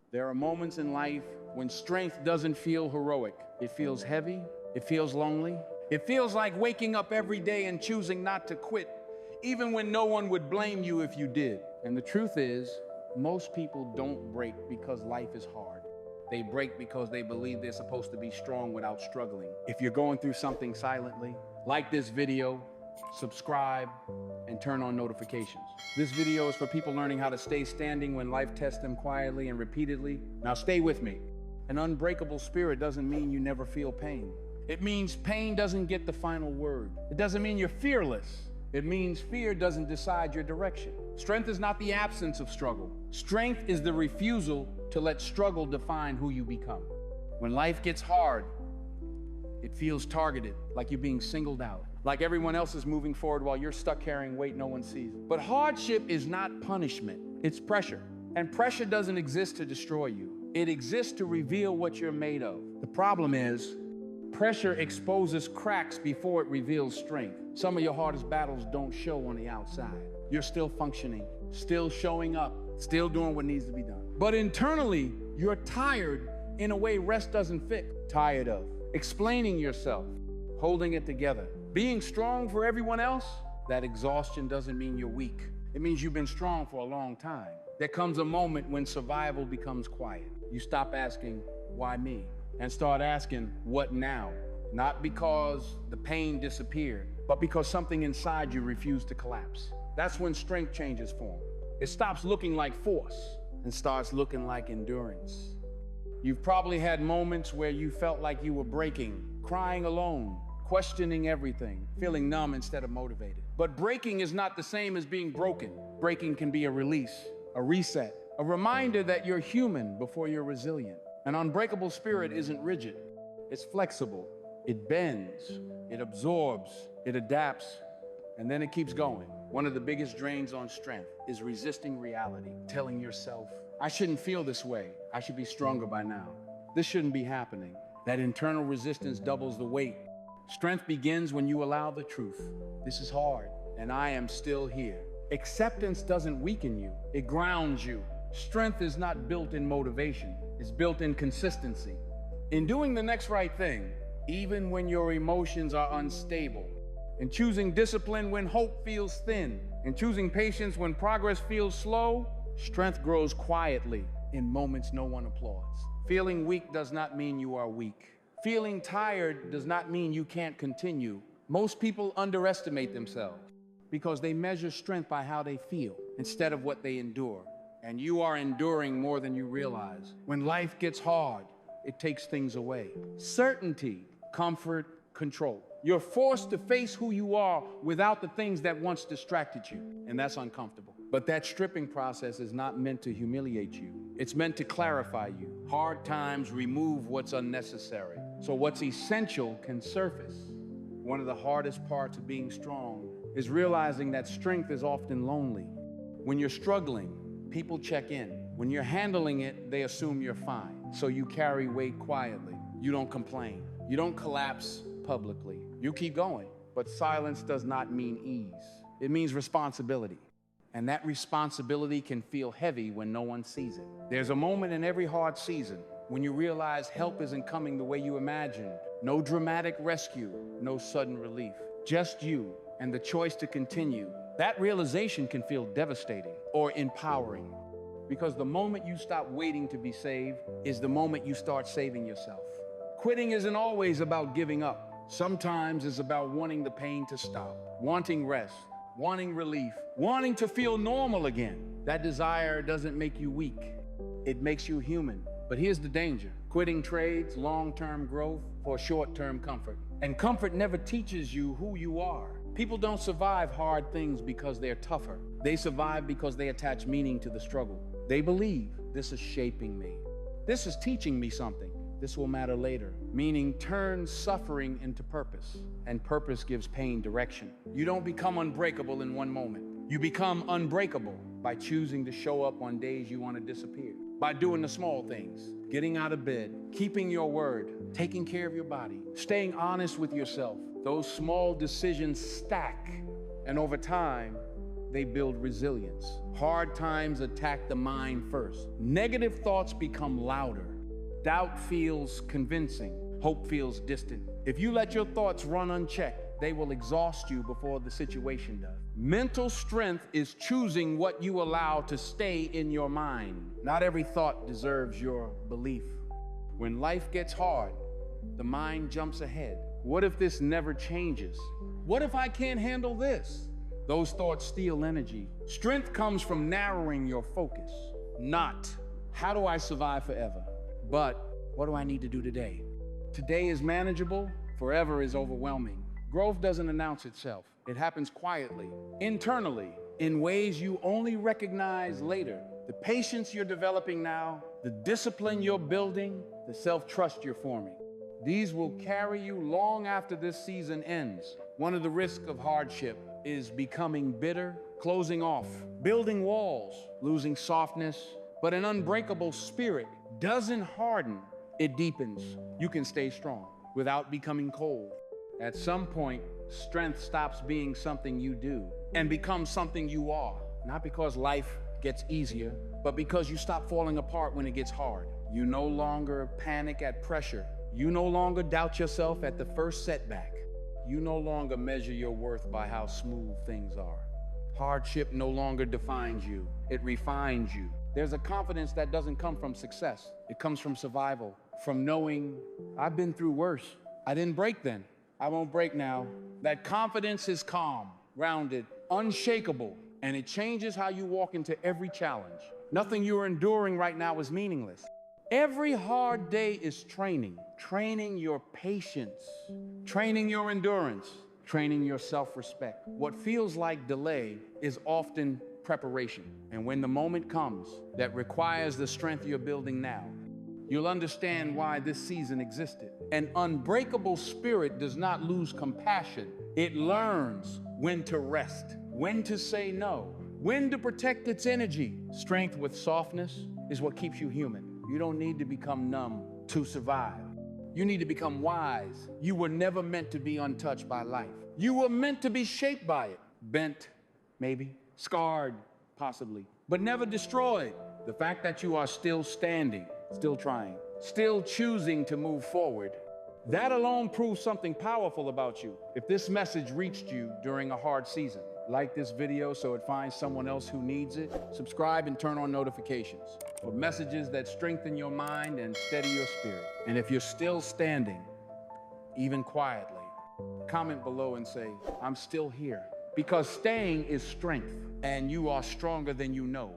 There are moments in life when strength doesn't feel heroic. It feels heavy, it feels lonely. It feels like waking up every day and choosing not to quit, even when no one would blame you if you did. And the truth is, most people don't break because life is hard. They break because they believe they're supposed to be strong without struggling. If you're going through something silently, like this video, subscribe, and turn on notifications. This video is for people learning how to stay standing when life tests them quietly and repeatedly. Now stay with me. An unbreakable spirit doesn't mean you never feel pain. It means pain doesn't get the final word. It doesn't mean you're fearless. It means fear doesn't decide your direction. Strength is not the absence of struggle. Strength is the refusal to let struggle define who you become. When life gets hard, it feels targeted, like you're being singled out, like everyone else is moving forward while you're stuck carrying weight no one sees. But hardship is not punishment, it's pressure. And pressure doesn't exist to destroy you. It exists to reveal what you're made of. The problem is, pressure exposes cracks before it reveals strength. Some of your hardest battles don't show on the outside. You're still functioning, still showing up, still doing what needs to be done. But internally, you're tired in a way rest doesn't fix. Tired of explaining yourself, holding it together, being strong for everyone else. That exhaustion doesn't mean you're weak. It means you've been strong for a long time. There comes a moment when survival becomes quiet. You stop asking, why me? And start asking, what now? Not because the pain disappeared, but because something inside you refused to collapse. That's when strength changes form. It stops looking like force and starts looking like endurance. You've probably had moments where you felt like you were breaking, crying alone, questioning everything, feeling numb instead of motivated. But breaking is not the same as being broken. Breaking can be a release, a reset, a reminder that you're human before you're resilient. An unbreakable spirit isn't rigid. It's flexible. It bends, it absorbs, it adapts, and then it keeps going. One of the biggest drains on strength is resisting reality, telling yourself, I shouldn't feel this way. I should be stronger by now. This shouldn't be happening. That internal resistance doubles the weight. Strength begins when you allow the truth. This is hard, and I am still here. Acceptance doesn't weaken you, it grounds you. Strength is not built in motivation, it's built in consistency. In doing the next right thing, even when your emotions are unstable, in choosing discipline when hope feels thin, in choosing patience when progress feels slow, strength grows quietly in moments no one applauds. Feeling weak does not mean you are weak. Feeling tired does not mean you can't continue. Most people underestimate themselves because they measure strength by how they feel instead of what they endure. And you are enduring more than you realize. When life gets hard, it takes things away. Certainty, comfort, control. You're forced to face who you are without the things that once distracted you, and that's uncomfortable. But that stripping process is not meant to humiliate you. It's meant to clarify you. Hard times remove what's unnecessary, so what's essential can surface. One of the hardest parts of being strong is realizing that strength is often lonely. When you're struggling, people check in. When you're handling it, they assume you're fine. So you carry weight quietly. You don't complain. You don't collapse publicly. You keep going. But silence does not mean ease. It means responsibility. And that responsibility can feel heavy when no one sees it. There's a moment in every hard season when you realize help isn't coming the way you imagined. No dramatic rescue, no sudden relief. Just you and the choice to continue. That realization can feel devastating or empowering, because the moment you stop waiting to be saved is the moment you start saving yourself. Quitting isn't always about giving up. Sometimes it's about wanting the pain to stop, wanting rest, wanting relief, wanting to feel normal again. That desire doesn't make you weak. It makes you human. But here's the danger. Quitting trades long-term growth for short-term comfort. And comfort never teaches you who you are. People don't survive hard things because they're tougher. They survive because they attach meaning to the struggle. They believe, this is shaping me. This is teaching me something. This will matter later. Meaning turns suffering into purpose, and purpose gives pain direction. You don't become unbreakable in one moment. You become unbreakable by choosing to show up on days you want to disappear. By doing the small things, getting out of bed, keeping your word, taking care of your body, staying honest with yourself. Those small decisions stack, and over time, they build resilience. Hard times attack the mind first. Negative thoughts become louder. Doubt feels convincing. Hope feels distant. If you let your thoughts run unchecked, they will exhaust you before the situation does. Mental strength is choosing what you allow to stay in your mind. Not every thought deserves your belief. When life gets hard, the mind jumps ahead. What if this never changes? What if I can't handle this? Those thoughts steal energy. Strength comes from narrowing your focus. Not, how do I survive forever? But, what do I need to do today? Today is manageable, forever is overwhelming. Growth doesn't announce itself. It happens quietly, internally, in ways you only recognize later. The patience you're developing now, the discipline you're building, the self-trust you're forming. These will carry you long after this season ends. One of the risks of hardship is becoming bitter, closing off, building walls, losing softness. But an unbreakable spirit doesn't harden, it deepens. You can stay strong without becoming cold. At some point, strength stops being something you do and becomes something you are. Not because life gets easier, but because you stop falling apart when it gets hard. You no longer panic at pressure. You no longer doubt yourself at the first setback. You no longer measure your worth by how smooth things are. Hardship no longer defines you, it refines you. There's a confidence that doesn't come from success. It comes from survival, from knowing, I've been through worse. I didn't break then. I won't break now. That confidence is calm, grounded, unshakable, and it changes how you walk into every challenge. Nothing you're enduring right now is meaningless. Every hard day is training your patience, training your endurance, training your self-respect. What feels like delay is often preparation. And when the moment comes that requires the strength you're building now, you'll understand why this season existed. An unbreakable spirit does not lose compassion. It learns when to rest, when to say no, when to protect its energy. Strength with softness is what keeps you human. You don't need to become numb to survive. You need to become wise. You were never meant to be untouched by life. You were meant to be shaped by it. Bent, maybe. Scarred, possibly. But never destroyed. The fact that you are still standing, still trying, still choosing to move forward, that alone proves something powerful about you. If this message reached you during a hard season, like this video so it finds someone else who needs it. Subscribe and turn on notifications for messages that strengthen your mind and steady your spirit. And if you're still standing, even quietly, comment below and say, I'm still here. Because staying is strength, and you are stronger than you know.